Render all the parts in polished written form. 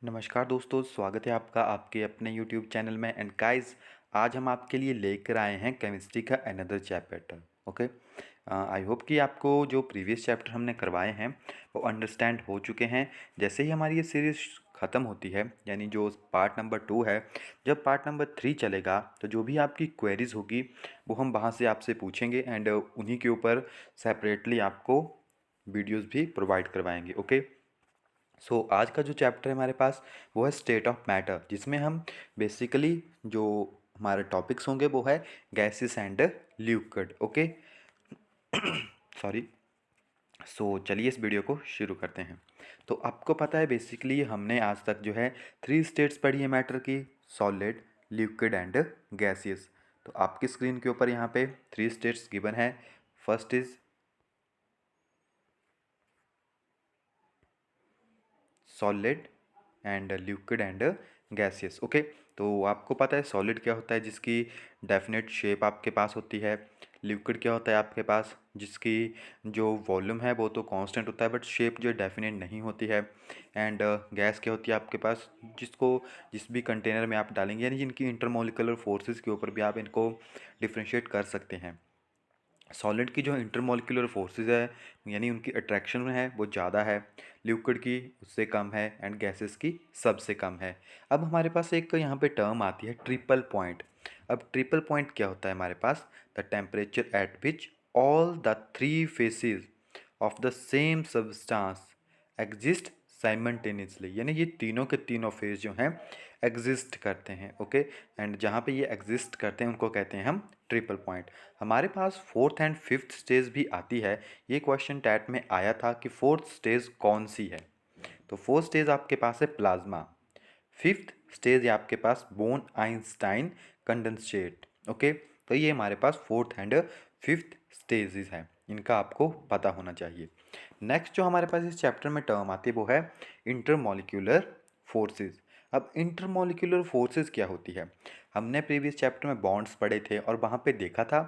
नमस्कार दोस्तों, स्वागत है आपका आपके अपने यूट्यूब चैनल में। एंड गाइस, आज हम आपके लिए लेकर आए हैं केमिस्ट्री का another chapter. Okay, I hope कि आपको जो प्रीवियस चैप्टर हमने करवाए हैं वो अंडरस्टैंड हो चुके हैं। जैसे ही हमारी ये सीरीज़ ख़त्म होती है, यानी जो पार्ट नंबर 2 है, जब पार्ट नंबर 3 चलेगा तो जो भी आपकी क्वेरीज़ होगी वो हम वहाँ से आपसे पूछेंगे एंड उन्हीं के ऊपर सेपरेटली आपको वीडियोज़ भी प्रोवाइड करवाएंगे। ओके, आज का जो चैप्टर है हमारे पास वो है स्टेट ऑफ मैटर, जिसमें हम बेसिकली जो हमारे टॉपिक्स होंगे वो है gases and liquid. Okay, sorry. चलिए इस वीडियो को शुरू करते हैं। तो आपको पता है बेसिकली हमने आज तक जो है 3 स्टेट्स पढ़ी है मैटर की: सॉलिड, लिक्विड एंड गैसियस। तो आपकी स्क्रीन के ऊपर यहाँ पे 3 स्टेट्स गिवन है। First is solid and liquid and gaseous. Okay, तो आपको पता है सॉलिड क्या होता है, जिसकी डेफिनेट शेप आपके पास होती है। लिक्विड क्या होता है आपके पास, जिसकी जो वॉल्यूम है वो तो कांस्टेंट होता है बट शेप जो डेफिनेट नहीं होती है। एंड गैस क्या होती है आपके पास, जिसको जिस भी कंटेनर में आप डालेंगे, यानी जिनकी इंटरमोलिकुलर फोर्सेस के ऊपर भी आप इनको डिफ्रेंशिएट कर सकते हैं। सॉलिड की जो इंटरमोलिकुलर फोर्सेस है, यानी उनकी अट्रैक्शन है वो ज़्यादा है, लिक्विड की उससे कम है एंड गैसेस की सबसे कम है। अब हमारे पास एक यहाँ पे टर्म आती है ट्रिपल पॉइंट। अब ट्रिपल पॉइंट क्या होता है हमारे पास? The temperature at which all the three phases of the same substance exist simultaneously, यानी ये तीनों के तीनों फेज जो हैं एग्जिस्ट करते हैं। ओके, एंड जहाँ पे ये एग्जिस्ट करते हैं उनको कहते हैं हम ट्रिपल पॉइंट। हमारे पास फोर्थ एंड फिफ्थ स्टेज भी आती है। ये क्वेश्चन टैट में आया था कि फोर्थ स्टेज कौन सी है। तो फोर्थ स्टेज आपके पास है प्लाज्मा। फिफ्थ स्टेज है आपके पास बोन आइंस्टाइन कंडेंसेट। ओके, तो ये हमारे पास फोर्थ एंड फिफ्थ स्टेजेस हैं, इनका आपको पता होना चाहिए। नेक्स्ट जो हमारे पास इस चैप्टर में टर्म आती है वो है इंटरमोलिक्यूलर फोर्सेस। अब इंटरमोलिक्यूलर फोर्सेस क्या होती है? हमने प्रीवियस चैप्टर में बॉन्ड्स पढ़े थे और वहाँ पे देखा था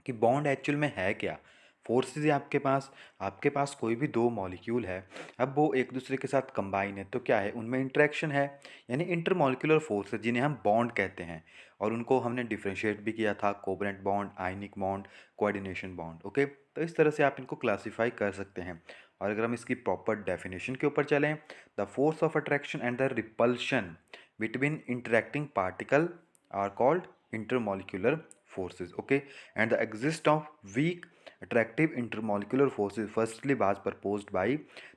कि बॉन्ड एक्चुअल में है क्या। फोर्सेस है आपके पास कोई भी दो मॉलिक्यूल है, अब वो एक दूसरे के साथ कंबाइन है तो क्या है, उनमें इंटरेक्शन है, यानी इंटरमॉलिक्यूलर फोर्सेस जिन्हें हम बॉन्ड कहते हैं। और उनको हमने डिफ्रेंशिएट भी किया था: covalent bond, ionic bond, coordination bond. Okay, तो इस तरह से आप इनको क्लासीफाई कर सकते हैं। और अगर हम इसकी प्रॉपर डेफिनेशन के ऊपर चलें, the force of attraction and the repulsion between interacting particle are called intermolecular forces. Okay, and the exist of weak attractive intermolecular forces firstly was proposed by,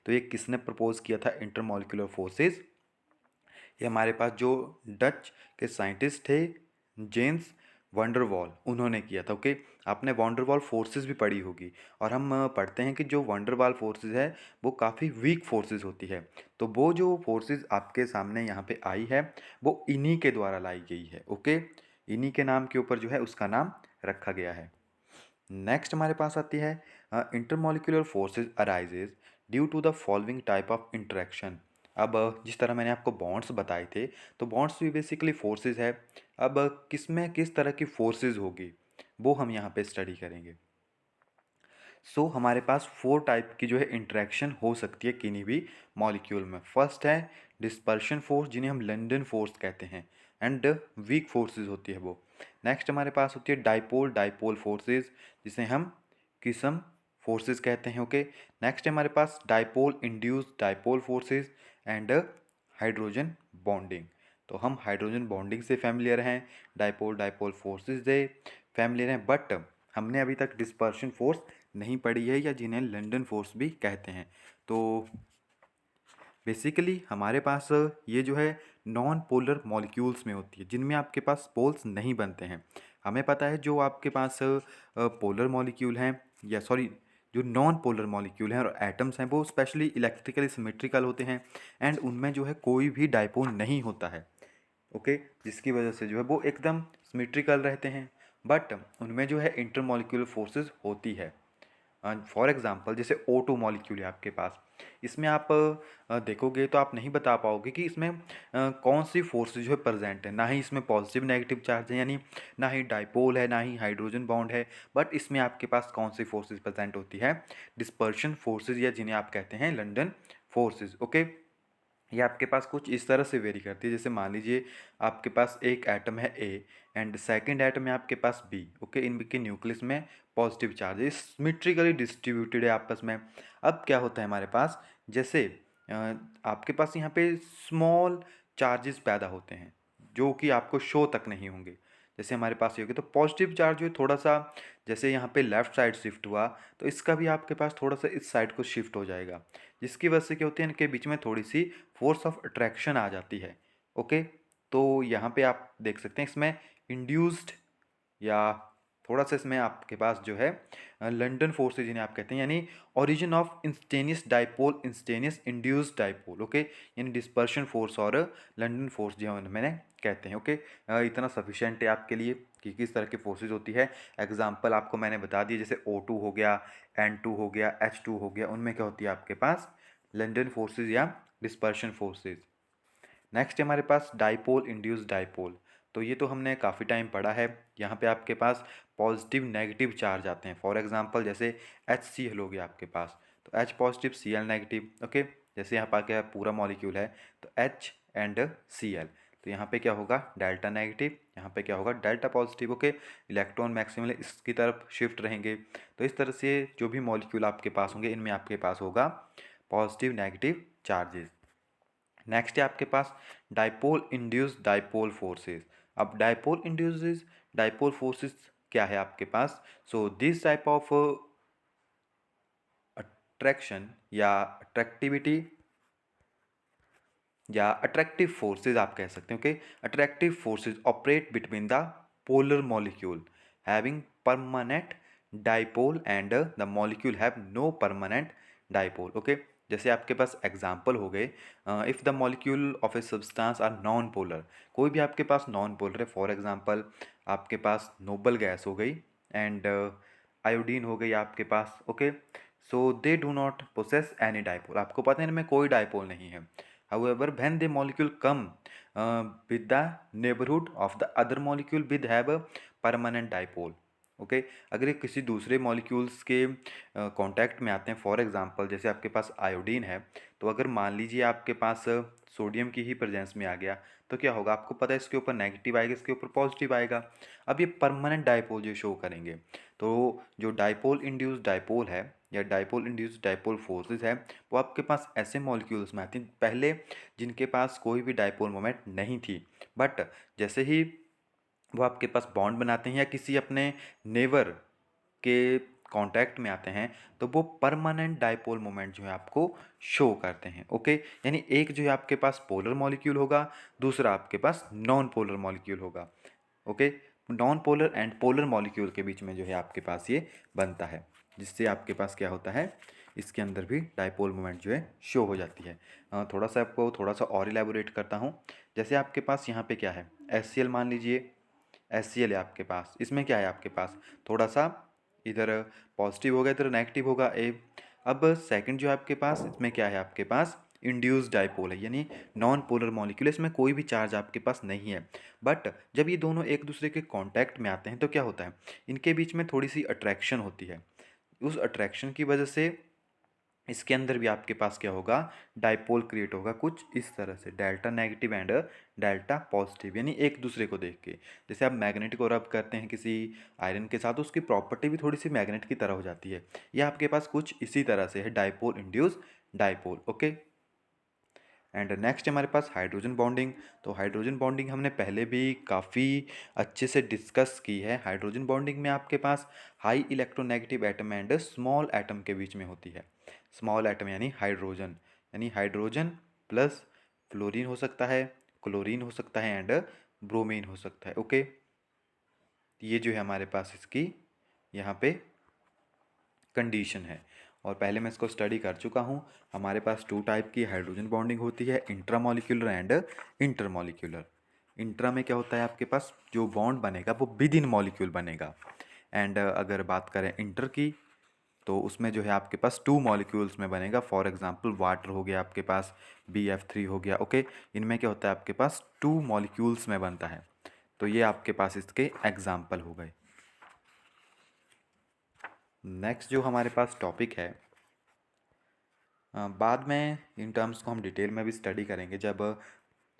तो ये किसने प्रपोज किया था इंटरमोलिकुलर फोर्सेस? ये हमारे पास जो डच के scientist थे जेम्स वंडरवॉल, उन्होंने किया था। ओके, आपने वंडरवॉल फोर्सेस भी पढ़ी होगी। और हम पढ़ते हैं कि जो वंडरवॉल फोर्सेस है वो काफ़ी वीक फोर्सेस होती है। तो वो जो फोर्सेस आपके सामने यहाँ पे आई है वो इन्हीं के द्वारा लाई गई है। ओके, इन्हीं के नाम के ऊपर जो है उसका नाम रखा गया है। नेक्स्ट हमारे पास आती है intermolecular forces arises due to the following type of interaction. अब जिस तरह मैंने आपको बॉन्ड्स बताए थे, तो बॉन्ड्स भी बेसिकली फोर्सेस है। अब किस में किस तरह की फोर्सेस होगी वो हम यहाँ पे स्टडी करेंगे। हमारे पास 4 टाइप की जो है इंटरेक्शन हो सकती है किन्हीं भी मॉलिक्यूल में। फर्स्ट है डिस्पर्शन फोर्स, जिन्हें हम लंडन फोर्स कहते हैं, एंड वीक फोर्सेस होती है वो। नेक्स्ट हमारे पास होती है डाइपोल डाइपोल फोर्सेस, जिसे हम किसम फोर्सेस कहते हैं। ओके, नेक्स्ट हमारे पास dipole induced dipole forces and hydrogen bonding. तो हम हाइड्रोजन बॉन्डिंग से फैमिलियर हैं, डाइपोल डाइपोल फोर्सेस से फैमिलियर हैं, बट हमने अभी तक डिस्पर्शन फोर्स नहीं पढ़ी है, या जिन्हें लंदन फोर्स भी कहते हैं। तो बेसिकली हमारे पास ये जो है नॉन पोलर मॉलिक्यूल्स में होती है, जिनमें आपके पास पोल्स नहीं बनते हैं। हमें पता है जो आपके पास पोलर मॉलिक्यूल हैं, या सॉरी, जो नॉन पोलर मॉलिक्यूल हैं और एटम्स हैं वो स्पेशली इलेक्ट्रिकली सिमेट्रिकल होते हैं एंड उनमें जो है कोई भी डाइपोल नहीं होता है। ओके, जिसकी वजह से जो है वो एकदम सिमेट्रिकल रहते हैं, बट उनमें जो है इंटरमॉलिक्यूलर फोर्सेस होती है। फॉर एग्जांपल जैसे O2 मॉलिक्यूल है आपके पास, इसमें आप देखोगे तो आप नहीं बता पाओगे कि इसमें कौन सी फोर्स जो है प्रेजेंट है। ना ही इसमें पॉजिटिव नेगेटिव चार्ज है, यानी ना ही डाइपोल है ना ही हाइड्रोजन बॉन्ड है, बट इसमें आपके पास कौन सी फोर्सेस प्रेजेंट होती है? डिस्पर्शन फोर्सेस, या जिन्हें आप कहते हैं लंदन फोर्सेस। ओके, ये आपके पास कुछ इस तरह से वेरी करती है। जैसे मान लीजिए आपके पास एक एटम है ए एंड सेकंड एटम है आपके पास बी, ओके। इनके न्यूक्लियस में पॉजिटिव चार्ज है, सिमेट्रिकली डिस्ट्रीब्यूटेड है आपस में। अब क्या होता है हमारे पास, जैसे अ, आपके पास यहाँ पे स्मॉल चार्जेस पैदा होते हैं जो कि आपको शो तक नहीं होंगे। जैसे हमारे पास ये होगी तो पॉजिटिव चार्ज जो है थोड़ा सा, जैसे यहाँ पे लेफ्ट साइड शिफ्ट हुआ तो इसका भी आपके पास थोड़ा सा इस साइड को शिफ्ट हो जाएगा, जिसकी वजह से क्या होती है, इनके बीच में थोड़ी सी फोर्स ऑफ अट्रैक्शन आ जाती है, ओके। तो यहाँ पे आप देख सकते हैं इसमें इंड्यूस्ड या थोड़ा सा इसमें आपके पास जो है लंदन फोर्सेज जिन्हें आप कहते हैं, यानी origin of instantaneous dipole, instantaneous induced dipole, okay. यानी डिस्पर्शन फोर्स और लंदन फोर्स जो है मैंने कहते हैं, ओके। इतना सफिशिएंट है आपके लिए कि किस तरह की फोर्सेज होती है। एग्जाम्पल आपको मैंने बता दिया, जैसे O2 हो गया, N2 हो गया, H2 हो गया, उनमें क्या होती है आपके पास लंदन फोर्सेज या डिस्पर्शन फोर्सेज। नेक्स्ट है हमारे पास डाइपोल इंड्यूस्ड डाइपोल। तो ये तो हमने काफ़ी टाइम पढ़ा है। यहाँ पे आपके पास पॉजिटिव नेगेटिव चार्ज आते हैं। फॉर एग्जांपल जैसे HCl हो गया आपके पास, तो H positive Cl negative, okay. जैसे यहाँ पर क्या पूरा मॉलिक्यूल है तो H एंड Cl, तो यहाँ पे क्या होगा डेल्टा नेगेटिव, यहाँ पे क्या होगा delta positive, okay. Electron maximally इसकी तरफ शिफ्ट रहेंगे। तो इस तरह से जो भी मॉलिक्यूल आपके पास होंगे इनमें आपके पास होगा पॉजिटिव नेगेटिव चार्जेस। नेक्स्ट है आपके पास डाइपोल इंड्यूस्ड डाइपोल फोर्सेस। अब डाइपोल इंड्यूस्ड डाइपोल फोर्सेस क्या है आपके पास, so this type of attraction या अट्रैक्टिविटी या अट्रैक्टिव फोर्सेस आप कह सकते हैं, okay. Attractive forces operate between the polar molecule having permanent dipole and the molecule have no permanent dipole, okay. जैसे आपके पास एग्जांपल हो गए, if the molecule of a substance are non polar, कोई भी आपके पास नॉन पोलर है, for example आपके पास नोबल गैस हो गई एंड आयोडीन हो गई आपके पास, okay. So they do not possess any dipole, आपको पता है इनमें कोई डाइपोल नहीं है। However, when the molecule come with the neighborhood of the other molecule with have a permanent dipole, okay. अगर ये किसी दूसरे मॉलिक्यूल्स के कांटेक्ट में आते हैं, फॉर एग्जांपल जैसे आपके पास आयोडीन है, तो अगर मान लीजिए आपके पास सोडियम की ही प्रेजेंस में आ गया तो क्या होगा, आपको पता है इसके ऊपर नेगेटिव आएगा, इसके ऊपर पॉजिटिव आएगा। अब ये परमानेंट डाइपोल जो शो करेंगे, तो जो डाइपोल इंड्यूस्ड डाइपोल है या डाइपोल इंड्यूस्ड डाइपोल फोर्सेस है वो आपके पास ऐसे मॉलिक्यूल्स में आती हैं पहले जिनके पास कोई भी डाइपोल मोमेंट नहीं थी, बट जैसे ही वो आपके पास बॉन्ड बनाते हैं या किसी अपने नेवर के कांटेक्ट में आते हैं तो वो परमानेंट डाइपोल मोमेंट जो है आपको शो करते हैं, ओके। यानी एक जो है आपके पास पोलर मॉलिक्यूल होगा, दूसरा आपके पास नॉन पोलर मॉलिक्यूल होगा, okay. Non polar and polar molecule के बीच में जो है आपके पास ये बनता है, जिससे आपके पास क्या होता है, इसके अंदर भी डाइपोल मोमेंट जो है शो हो जाती है। थोड़ा सा आपको थोड़ा सा और इलेबोरेट करता हूँ। जैसे आपके पास यहाँ पे क्या है, HCl मान लीजिए, HCl है आपके पास, इसमें क्या है आपके पास थोड़ा सा इधर पॉजिटिव होगा इधर नेगेटिव होगा ए। अब सेकंड जो है आपके पास, इसमें क्या है आपके पास इंड्यूस्ड डाइपोल है, यानी नॉन पोलर मॉलिक्यूल, इसमें कोई भी चार्ज आपके पास नहीं है। बट जब ये दोनों एक दूसरे के कांटेक्ट में आते हैं तो क्या होता है, इनके बीच में थोड़ी सी अट्रैक्शन होती है। उस अट्रैक्शन की वजह से इसके अंदर भी आपके पास क्या होगा, डाइपोल क्रिएट होगा कुछ इस तरह से, delta negative and delta positive, यानी एक दूसरे को देख के। जैसे आप मैग्नेट को रब करते हैं किसी आयरन के साथ, उसकी प्रॉपर्टी भी थोड़ी सी मैग्नेट की तरह हो जाती है। यह आपके पास कुछ इसी तरह से है, dipole induce dipole, okay. And next हमारे पास हाइड्रोजन बॉन्डिंग। तो हाइड्रोजन बॉन्डिंग हमने पहले भी काफ़ी अच्छे से डिस्कस की है। हाइड्रोजन बॉन्डिंग में आपके पास high electronegative atom and small atom के बीच में होती है। स्मॉल एटम यानी हाइड्रोजन प्लस फ्लोरीन हो सकता है, क्लोरीन हो सकता है एंड ब्रोमीन हो सकता है, ओके। ये जो है हमारे पास इसकी यहाँ पे कंडीशन है और पहले मैं इसको स्टडी कर चुका हूँ। हमारे पास टू टाइप की हाइड्रोजन बॉन्डिंग होती है, इंट्रामॉलिक्यूलर एंड इंटरमॉलिक्यूलर। इंट्रा में क्या होता है, आपके पास जो बॉन्ड बनेगा वो विद इन मॉलिक्यूल बनेगा, एंड अगर बात करें इंटर की तो उसमें जो है आपके पास टू मॉलिक्यूल्स में बनेगा। फॉर एग्जांपल वाटर हो गया आपके पास, BF3 हो गया, ओके। इनमें क्या होता है आपके पास टू मॉलिक्यूल्स में बनता है। तो ये आपके पास इसके एग्जाम्पल हो गए। नेक्स्ट जो हमारे पास टॉपिक है बाद में इन टर्म्स को हम डिटेल में भी स्टडी करेंगे जब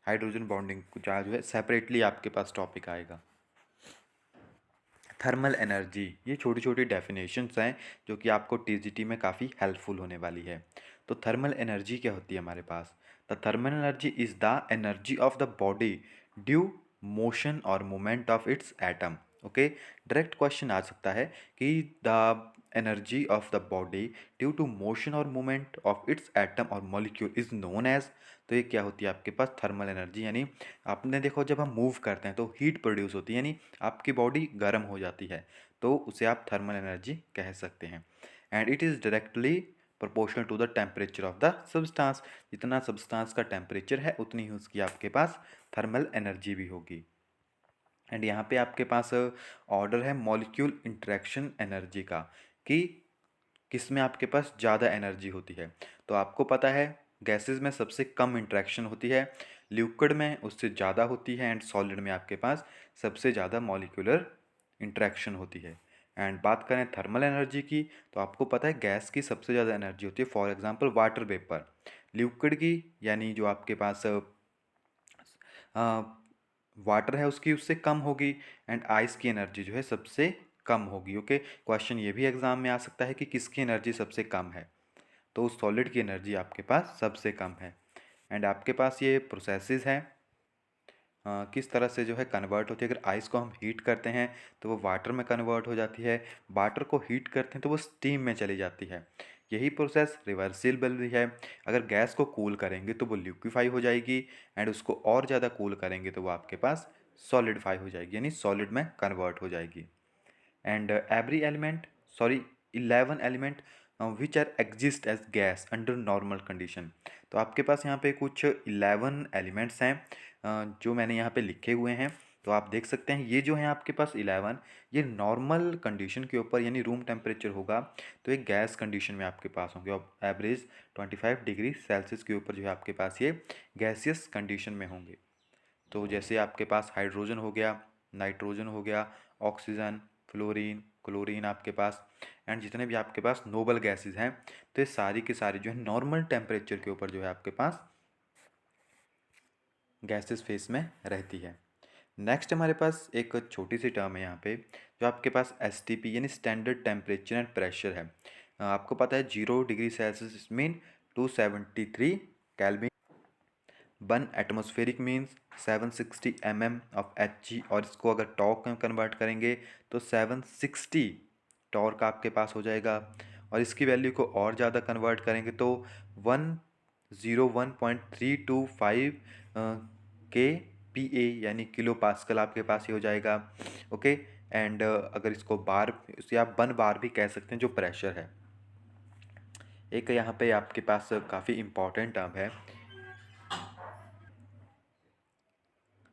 हाइड्रोजन बॉन्डिंग का जो है सेपरेटली आपके पास टॉपिक आएगा। थर्मल एनर्जी, ये छोटी छोटी डेफिनेशंस हैं जो कि आपको टीजीटी में काफ़ी हेल्पफुल होने वाली है। तो थर्मल एनर्जी क्या होती है हमारे पास? The thermal energy is the energy of the body due motion और movement of its atom. Okay, direct question आ सकता है कि the energy of the body due to motion और मूवमेंट ऑफ इट्स एटम और मॉलिक्यूल इज नोन एज। तो ये क्या होती है आपके पास? Thermal energy. यानी आपने देखो जब हम मूव करते हैं तो हीट प्रोड्यूस होती है, यानी आपकी बॉडी गर्म हो जाती है, तो उसे आप थर्मल एनर्जी कह सकते हैं। And it is directly proportional to the temperature of the substance. जितना सब्सटेंस का टेम्परेचर है उतनी ही उसकी आपके पास थर्मल एनर्जी भी होगी। एंड यहाँ पे आपके पास ऑर्डर है मॉलिक्यूल इंटरेक्शन एनर्जी का, कि किस में आपके पास ज़्यादा एनर्जी होती है। तो आपको पता है गैसेस में सबसे कम इंटरेक्शन होती है, लिक्विड में उससे ज़्यादा होती है, एंड सॉलिड में आपके पास सबसे ज़्यादा मॉलिक्यूलर इंटरेक्शन होती है। एंड बात करें थर्मल एनर्जी की, तो आपको पता है गैस की सबसे ज़्यादा एनर्जी होती है, for example water vapour. Liquid की यानी जो आपके पास वाटर है उसकी उससे कम होगी, एंड आइस की एनर्जी जो है सबसे कम होगी। ओके, क्वेश्चन ये भी एग्जाम में आ सकता है कि किसकी एनर्जी सबसे कम है, तो सॉलिड की एनर्जी आपके पास सबसे कम है। एंड आपके पास ये प्रोसेसेस हैं किस तरह से जो है कन्वर्ट होती है। अगर आइस को हम हीट करते हैं तो वो वाटर में कन्वर्ट हो जाती है, वाटर को हीट करते हैं तो वो स्टीम में चली जाती है। यही प्रोसेस रिवर्सिबल भी है। अगर गैस को कूल करेंगे तो वो लिक्विफाई हो जाएगी, एंड उसको और ज़्यादा कूल करेंगे तो वो आपके पास सॉलिडिफाई हो जाएगी, यानी सॉलिड में कन्वर्ट हो जाएगी। And every element, sorry 11 element which are exist as gas under normal condition. तो आपके पास यहाँ पे कुछ 11 एलिमेंट्स हैं जो मैंने यहाँ पे लिखे हुए हैं। तो आप देख सकते हैं ये जो है आपके पास 11, ये नॉर्मल कंडीशन के ऊपर यानी रूम टेम्परेचर होगा तो एक गैस कंडीशन में आपके पास होंगे, और एवरेज 25 डिग्री सेल्सियस के ऊपर जो है आपके पास ये गैसियस कंडीशन में होंगे। तो जैसे आपके पास हाइड्रोजन हो गया, नाइट्रोजन हो गया, ऑक्सीजन, फ्लोरीन, क्लोरीन आपके पास, एंड जितने भी आपके पास नोबल गैसेस हैं, तो ये सारी की सारी जो है नॉर्मल टेम्परेचर के ऊपर जो है आपके पास गैसेस फेस में रहती है। नेक्स्ट हमारे पास एक छोटी सी टर्म है यहाँ पे जो आपके पास एसटीपी यानी स्टैंडर्ड टेम्परेचर एंड प्रेशर है। आपको पता है 0 degree Celsius mean 273 kelvin, 1 atmospheric means 760 of Hg, और इसको अगर टॉर्क में कन्वर्ट करेंगे तो 760 टॉर्क आपके पास हो जाएगा, और इसकी वैल्यू को और ज़्यादा कन्वर्ट करेंगे तो 101.325 के पी ए यानी किलो पास्कल आपके पास ही हो जाएगा। ओके, एंड अगर इसको बार, इसे आप 1 बार भी कह सकते हैं जो प्रेशर है। एक यहाँ पे आपके पास काफ़ी इम्पॉर्टेंट टर्म है,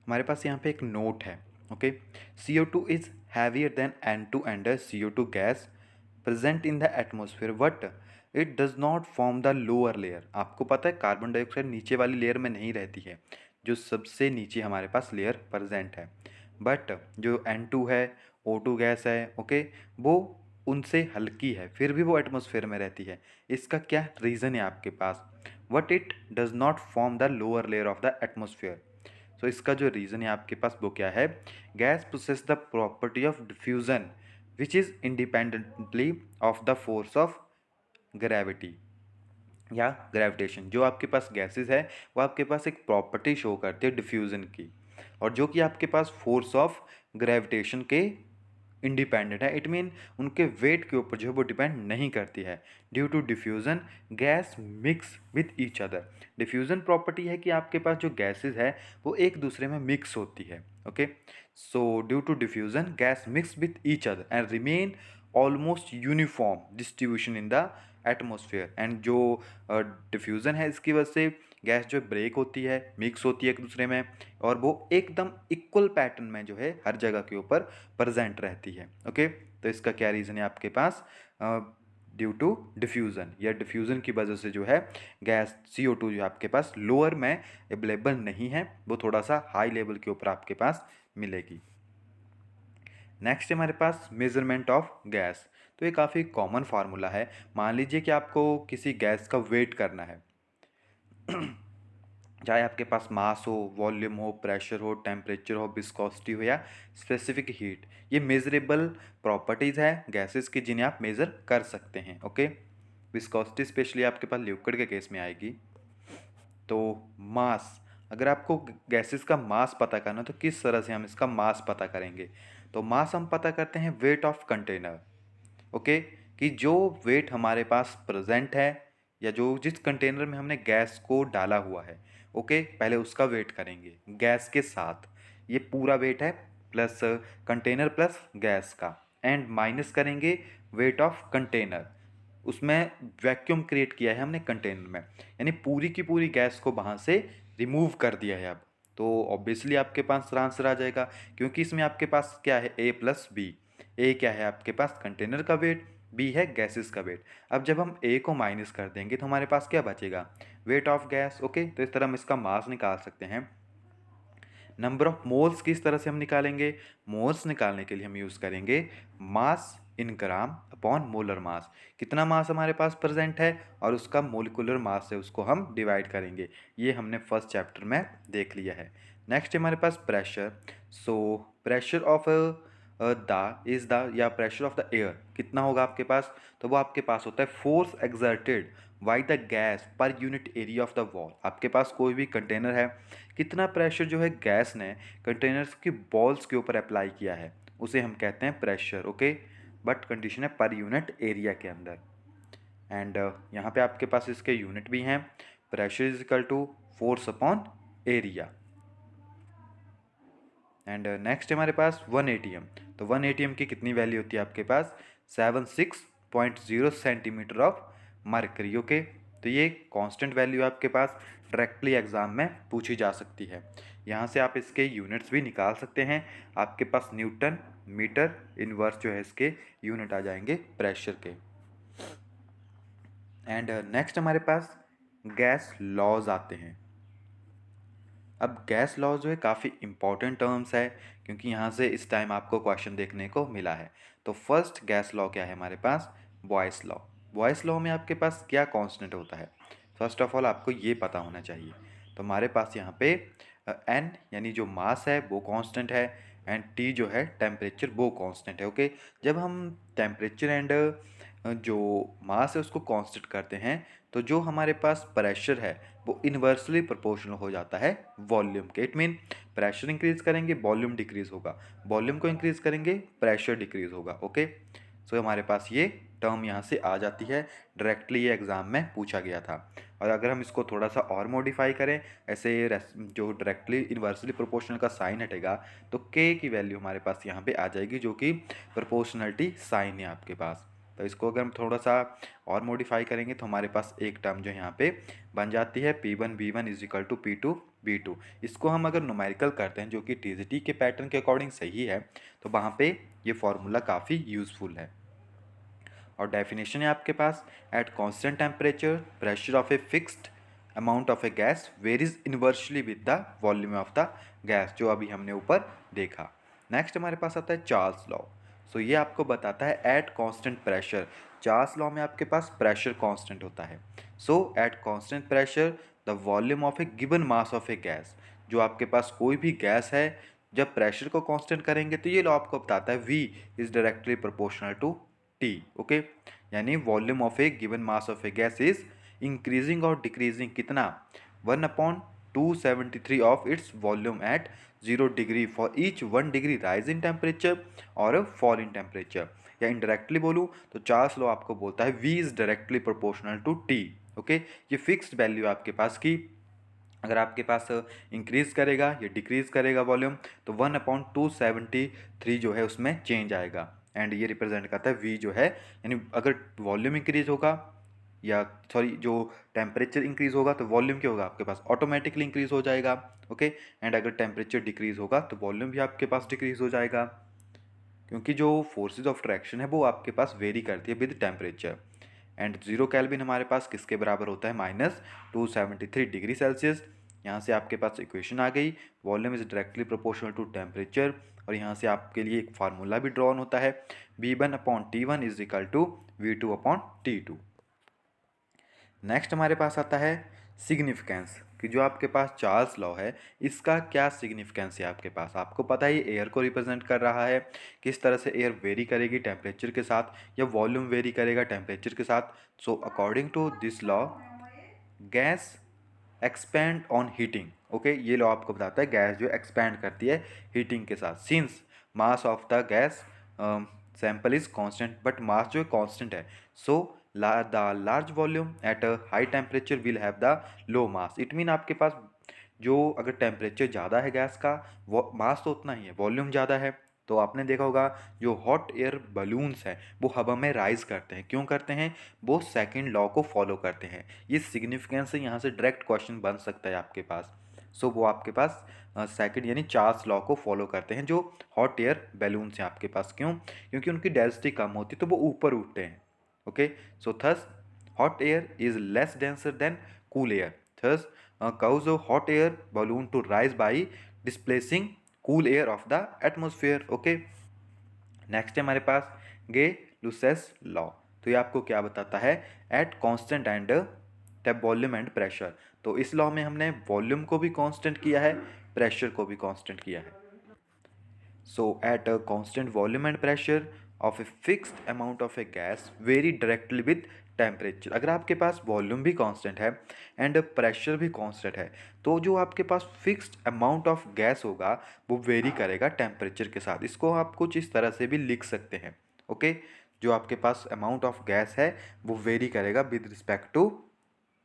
हमारे पास यहाँ पे एक नोट है। Okay, CO2 is heavier than N2 and CO2 gas present in the atmosphere but it does not form the lower layer. आपको पता है कार्बन डाइऑक्साइड नीचे वाली लेयर में नहीं रहती है, जो सबसे नीचे हमारे पास लेयर प्रेजेंट है, बट जो N2 है, O2 गैस है, ओके, वो उनसे हल्की है, फिर भी वो एटमोसफेयर में रहती है। इसका क्या रीज़न है आपके पास? What it does not form the lower layer of the atmosphere. So इसका जो रीज़न है आपके पास वो क्या है? Gas possess the property of diffusion which is independently of the force of gravity या ग्रेविटेशन। जो आपके पास गैसेस है वो आपके पास एक प्रॉपर्टी शो करती है डिफ्यूज़न की, और जो कि आपके पास फोर्स ऑफ ग्रेविटेशन के इंडिपेंडेंट है। इट मीन उनके वेट के ऊपर जो है वो डिपेंड नहीं करती है। Due to diffusion gas mix with each other. Diffusion property है कि आपके पास जो गैसेस है वो एक दूसरे में मिक्स होती है। Okay, so due to diffusion gas mix with each other and remain almost uniform distribution in the atmosphere. And जो डिफ्यूज़न है इसकी वजह से गैस जो ब्रेक होती है, मिक्स होती है एक दूसरे में, और वो एकदम इक्वल पैटर्न में जो है हर जगह के ऊपर प्रेजेंट रहती है। ओके, तो इसका क्या रीज़न है आपके पास? ड्यू टू डिफ्यूज़न, या डिफ्यूज़न की वजह से जो है गैस CO2 जो आपके पास लोअर में अवेलेबल नहीं है, वो थोड़ा सा हाई लेवल के ऊपर आपके पास मिलेगी। नेक्स्ट हमारे पास मेजरमेंट ऑफ गैस। तो ये काफ़ी कॉमन फार्मूला है। मान लीजिए कि आपको किसी गैस का वेट करना है, चाहे आपके पास मास हो, वॉल्यूम हो, प्रेशर हो, टेम्परेचर हो, विस्कोसिटी हो या स्पेसिफिक हीट, ये मेजरेबल प्रॉपर्टीज़ है गैसेस की जिन्हें आप मेज़र कर सकते हैं। ओके, विस्कोसिटी स्पेशली आपके पास लिक्विड के केस में आएगी। तो मास, अगर आपको गैसेस का मास पता करना तो किस तरह से हम इसका मास पता करेंगे? तो मास हम पता करते हैं वेट ऑफ कंटेनर। ओके, कि जो वेट हमारे पास प्रेजेंट है या जो जिस कंटेनर में हमने गैस को डाला हुआ है, ओके, पहले उसका वेट करेंगे गैस के साथ। ये पूरा वेट है प्लस कंटेनर प्लस गैस का, एंड माइनस करेंगे वेट ऑफ कंटेनर। उसमें वैक्यूम क्रिएट किया है हमने कंटेनर में, यानी पूरी की पूरी गैस को वहाँ से रिमूव कर दिया है अब। तो ऑब्वियसली आपके पास आंसर आ जाएगा, क्योंकि इसमें आपके पास क्या है, ए प्लस बी। ए क्या है आपके पास, कंटेनर का वेट, बी है गैसेस का वेट। अब जब हम ए को माइनस कर देंगे तो हमारे पास क्या बचेगा, वेट ऑफ गैस। ओके, तो इस तरह हम इसका मास निकाल सकते हैं। नंबर ऑफ मोल्स किस तरह से हम निकालेंगे, मोल्स निकालने के लिए हम यूज़ करेंगे मास इन ग्राम अपॉन मोलर मास। कितना मास हमारे पास प्रेजेंट है और उसका मोलिकुलर मास है, उसको हम डिवाइड करेंगे। ये हमने फर्स्ट चैप्टर में देख लिया है। नेक्स्ट हमारे पास pressure. So pressure of the is the या प्रेशर ऑफ द एयर कितना होगा आपके पास, तो वो आपके पास होता है force exerted by the gas per unit area of the wall. आपके पास कोई भी कंटेनर है, कितना प्रेशर जो है गैस ने कंटेनर्स की बॉल्स के ऊपर अप्लाई किया है, उसे हम कहते हैं प्रेशर। ओके, बट कंडीशन है पर यूनिट एरिया के अंदर। एंड यहाँ पे आपके पास इसके यूनिट भी हैं। Pressure is equal to force upon area. And next हमारे पास 1 एटीएम। तो 1 एटीएम की कितनी वैल्यू होती है आपके पास, 76.0 सेंटीमीटर ऑफ मरकरी। ओके, तो ये कांस्टेंट वैल्यू आपके पास डायरेक्टली एग्जाम में पूछी जा सकती है। यहाँ से आप इसके यूनिट्स भी निकाल सकते हैं। आपके पास न्यूटन मीटर इनवर्स जो है इसके यूनिट आ जाएंगे प्रेशर के। एंड नेक्स्ट हमारे पास गैस लॉज आते हैं। अब गैस लॉ जो है काफ़ी इंपॉर्टेंट टर्म्स है, क्योंकि यहाँ से इस टाइम आपको क्वेश्चन देखने को मिला है। तो फर्स्ट गैस लॉ क्या है हमारे पास, बॉयस लॉ। बॉयस लॉ में आपके पास क्या कांस्टेंट होता है, फर्स्ट ऑफ ऑल आपको ये पता होना चाहिए। तो हमारे पास यहाँ पे एन यानी जो मास है वो कांस्टेंट है, एंड टी जो है टेम्परेचर वो कांस्टेंट है। ओके, जब हम टेम्परेचर एंड जो मास है उसको कांस्टेंट करते हैं तो जो हमारे पास प्रेशर है वो इन्वर्सली प्रोपोर्शनल हो जाता है वॉल्यूम के। इट मीन प्रेशर इंक्रीज करेंगे वॉल्यूम डिक्रीज होगा, वॉल्यूम को इंक्रीज करेंगे प्रेशर डिक्रीज होगा। ओके, सो हमारे पास ये टर्म यहाँ से आ जाती है, डायरेक्टली ये एग्ज़ाम में पूछा गया था। और अगर हम इसको थोड़ा सा और मॉडिफाई करें, ऐसे जो डायरेक्टली इन्वर्सली प्रोपोर्शनल का साइन हटेगा तो के की वैल्यू हमारे पास यहाँ पे आ जाएगी, जो कि प्रोपोर्शनलिटी साइन है आपके पास। तो इसको अगर हम थोड़ा सा और मॉडिफाई करेंगे तो हमारे पास एक टर्म जो यहाँ पे बन जाती है P1 V1 is equal to P2 V2। इसको हम अगर न्यूमेरिकल करते हैं जो कि TGT के पैटर्न के अकॉर्डिंग सही है, तो वहाँ पे ये फॉर्मूला काफ़ी यूज़फुल है। और डेफिनेशन है आपके पास, at constant temperature pressure of a fixed amount of a gas varies inversely with the volume of the gas, जो अभी हमने ऊपर देखा। नेक्स्ट हमारे पास आता है चार्ल्स लॉ। सो ये आपको बताता है at constant pressure, Charles law में आपके पास प्रेशर कांस्टेंट होता है। So at constant pressure the volume of a given mass of a gas, जो आपके पास कोई भी गैस है जब प्रेशर को कांस्टेंट करेंगे तो ये लॉ आपको बताता है V is directly proportional to T। Okay, यानी volume of a given mass of a gas is increasing और डिक्रीजिंग कितना, 1/273 of its volume at 0 degree for each 1 degree rise in temperature और फॉल इन टेम्परेचर। या indirectly बोलूँ तो Charles law आपको बोलता है V is directly proportional to T। Okay, ये फिक्स्ड वैल्यू आपके पास की, अगर आपके पास इंक्रीज़ करेगा या डिक्रीज़ करेगा वॉल्यूम तो 1/273 जो है उसमें चेंज आएगा। एंड ये रिप्रेजेंट करता है V जो है, यानी अगर वॉल्यूम इंक्रीज होगा या सॉरी जो टेम्परेचर इंक्रीज होगा तो वॉल्यूम क्या होगा आपके पास ऑटोमेटिकली इंक्रीज हो जाएगा। ओके, एंड अगर टेम्परेचर डिक्रीज होगा तो वॉल्यूम भी आपके पास डिक्रीज हो जाएगा, क्योंकि जो फोर्सेज ऑफ ट्रैक्शन है वो आपके पास वेरी करती है विद टेम्परेचर। एंड 0 केल्विन हमारे पास किसके बराबर होता है, -273 डिग्री सेल्सियस। यहाँ से आपके पास इक्वेशन आ गई, volume is directly proportional to temperature, और यहाँ से आपके लिए एक फार्मूला भी ड्रॉन होता है, V1/T1 is equal to V2/T2। Next हमारे पास आता है सिग्निफिकेंस, कि जो आपके पास चार्ल्स लॉ है इसका क्या सिग्निफिकेंस है आपके पास। आपको पता है ये एयर को रिप्रेजेंट कर रहा है, किस तरह से एयर वेरी करेगी टेम्परेचर के साथ या वॉल्यूम वेरी करेगा टेम्परेचर के साथ। So according to this law gas expand on heating. Okay, ये लॉ आपको बताता है गैस जो एक्सपैंड करती है हीटिंग के साथ, since mass of the gas sample is constant, but mass जो है कांस्टेंट है, so the large volume at a high temperature will have the low mass. It mean आपके पास जो अगर टेम्परेचर ज़्यादा है गैस का, वो मास तो उतना ही है, वॉल्यूम ज़्यादा है। तो आपने देखा होगा जो हॉट एयर बलून्स हैं वो हवा में राइज करते हैं, क्यों करते हैं, वो सेकंड लॉ को फॉलो करते हैं। ये सिग्निफिकेंस है, यहाँ से डायरेक्ट क्वेश्चन बन सकता है आपके पास। सो वो आपके पास सेकंड यानी चार्ल्स लॉ को फॉलो करते हैं जो हॉट एयर बैलून्स हैं आपके पास। क्यों, क्योंकि उनकी डेंसिटी कम होती है तो वो ऊपर उठते हैं। Okay, so thus hot air is less denser than cool air, thus cause a hot air balloon to rise by displacing cool air of the atmosphere। okay, next है हमारे पास गे लुसेस लॉ। तो ये आपको क्या बताता है, at constant and tape volume and pressure. तो इस लॉ में हमने वॉल्यूम को भी कांस्टेंट किया है, प्रेशर को भी कांस्टेंट किया है। So at a constant volume and pressure of a fixed amount of a gas vary directly with temperature. अगर आपके पास वॉल्यूम भी कांस्टेंट है एंड प्रेशर भी कांस्टेंट है तो जो आपके पास फिक्स्ड अमाउंट ऑफ गैस होगा वो वेरी करेगा टेम्परेचर के साथ। इसको आप कुछ इस तरह से भी लिख सकते हैं। ओके, जो आपके पास अमाउंट ऑफ गैस है वो वेरी करेगा विद रिस्पेक्ट टू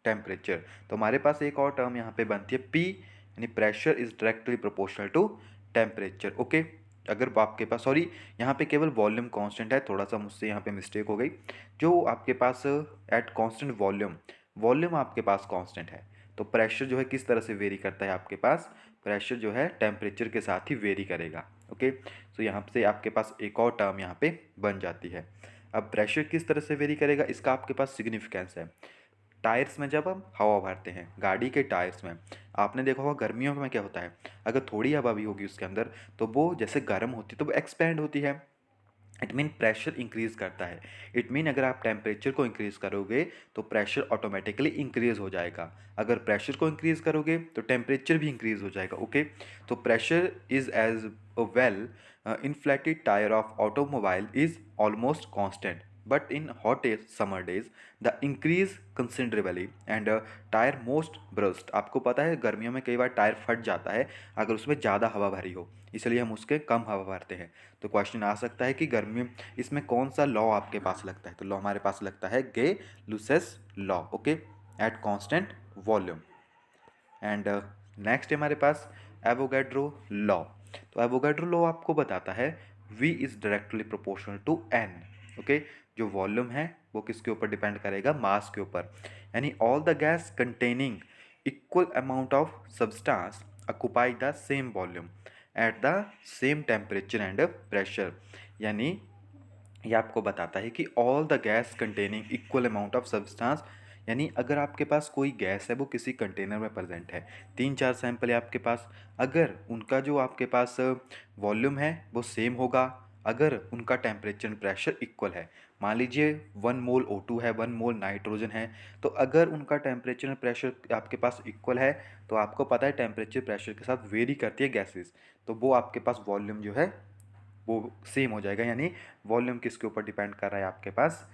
टेम्परेचर। तो हमारे पास एक और टर्म यहाँ पे बनती है P, यानी pressure is directly proportional to temperature. Okay, अगर आपके पास सॉरी यहाँ पे केवल वॉल्यूम कांस्टेंट है, थोड़ा सा मुझसे यहाँ पे मिस्टेक हो गई। जो आपके पास एट कांस्टेंट वॉल्यूम, वॉल्यूम आपके पास कांस्टेंट है, तो प्रेशर जो है किस तरह से वेरी करता है आपके पास, प्रेशर जो है टेम्परेचर के साथ ही वेरी करेगा। ओके, तो यहाँ से आपके पास एक और टर्म यहाँ पे बन जाती है। अब प्रेशर किस तरह से वेरी करेगा इसका आपके पास सिग्निफिकेंस है। टायर्स में जब हम हवा भरते हैं गाड़ी के टायर्स में, आपने देखा होगा गर्मियों में क्या होता है, अगर थोड़ी हवा भी होगी उसके अंदर तो वो जैसे गर्म होती है तो वो एक्सपेंड होती है। इट मीन प्रेशर इंक्रीज करता है। इट मीन अगर आप टेम्परेचर को इंक्रीज करोगे तो प्रेशर ऑटोमेटिकली इंक्रीज हो जाएगा, अगर प्रेशर को इंक्रीज करोगे तो टेम्परेचर भी इंक्रीज हो जाएगा। ओके, तो pressure is as a well inflated tire of automobile is almost constant, but in hot summer days the increase considerably and tire most burst। आपको पता है गर्मियों में कई बार टायर फट जाता है अगर उसमें ज़्यादा हवा भरी हो, इसलिए हम उसके कम हवा भरते हैं। तो क्वेश्चन आ सकता है कि गर्मी इसमें कौन सा लॉ आपके पास लगता है, तो लॉ हमारे पास लगता है Gay Lussac's law. Okay, at constant volume. And next है हमारे पास एवोगैड्रो लॉ। तो एवोगैड्रो लॉ आपको बताता है V is directly proportional to N। Okay, जो वॉल्यूम है वो किसके ऊपर डिपेंड करेगा, मास के ऊपर, यानी all the gas containing equal amount of substance occupy the same volume at the same temperature and pressure. यानी ये आपको बताता है कि all the gas containing equal amount of substance, यानी अगर आपके पास कोई गैस है वो किसी कंटेनर में प्रेजेंट है, 3-4 सैंपल है आपके पास, अगर उनका जो आपके पास वॉल्यूम है वो सेम होगा, अगर उनका टेम्परेचर एंड प्रेशर इक्वल है, मान लीजिए 1 मोल O2 है, 1 मोल नाइट्रोजन है, तो अगर उनका टेम्परेचर एंड प्रेशर आपके पास इक्वल है तो आपको पता है टेम्परेचर प्रेशर के साथ वेरी करती है गैसेस, तो वो आपके पास वॉल्यूम जो है वो सेम हो जाएगा। यानी वॉल्यूम किसके ऊपर डिपेंड कर रहा है आपके पास,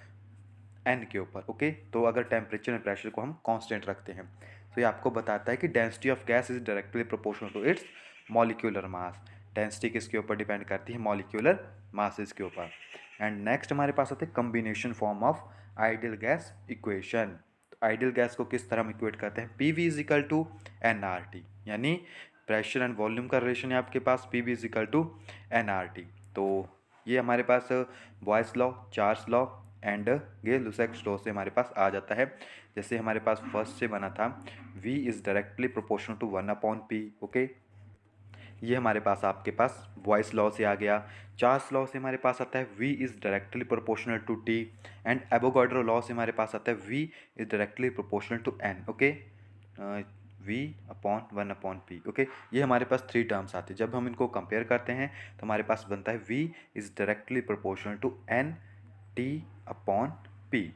एन के ऊपर। ओके, तो अगर टेम्परेचर एंड प्रेशर को हम कांस्टेंट रखते हैं तो ये आपको बताता है कि density of gas is directly proportional to its molecular mass. Density किसके ऊपर डिपेंड करती है, मॉलिक्यूलर मासेस के ऊपर। एंड नेक्स्ट हमारे पास आते हैं combination form of ideal gas equation. तो आइडियल गैस को किस तरह हम इक्वेट करते हैं, P V is equal to N R T, यानी प्रेशर एंड वॉल्यूम का रिलेशन है आपके पास, P V is equal to N R T. तो ये हमारे पास Boyle's law, Charles law and Gay Lussac's law से हमारे पास आ जाता है। जैसे हमारे पास फर्स्ट से बना था V is directly proportional to 1/P। Okay, ये हमारे पास आपके पास बॉयस लॉ से आ गया। चार्ल्स लॉ से हमारे पास आता है V is directly proportional to T, and Avogadro law से हमारे पास आता है V is directly proportional to N। Okay, V upon 1/P। Okay, ये हमारे पास 3 टर्म्स आते हैं। जब हम इनको कंपेयर करते हैं तो हमारे पास बनता है V is directly proportional to NT/P।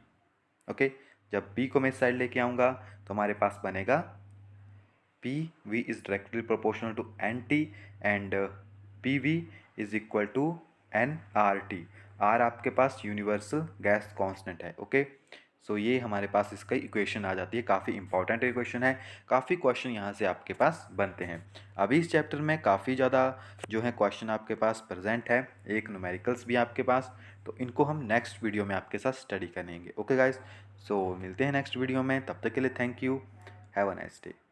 Okay, जब P को मैं इस साइड लेके आऊँगा तो हमारे पास बनेगा PV is directly proportional to NT and PV is equal to nRT। R आपके पास यूनिवर्सल गैस कांस्टेंट है। ओके, सो ये हमारे पास इसका इक्वेशन आ जाती है। काफ़ी इंपॉर्टेंट इक्वेशन है, काफ़ी क्वेश्चन यहाँ से आपके पास बनते हैं। अभी इस चैप्टर में काफ़ी ज़्यादा जो है क्वेश्चन आपके पास प्रेजेंट है, एक न्यूमेरिकल्स भी आपके पास, तो इनको हम नेक्स्ट वीडियो में आपके साथ स्टडी करेंगे। ओके गाइज, सो मिलते हैं नेक्स्ट वीडियो में, तब तक के लिए thank you, have a nice day.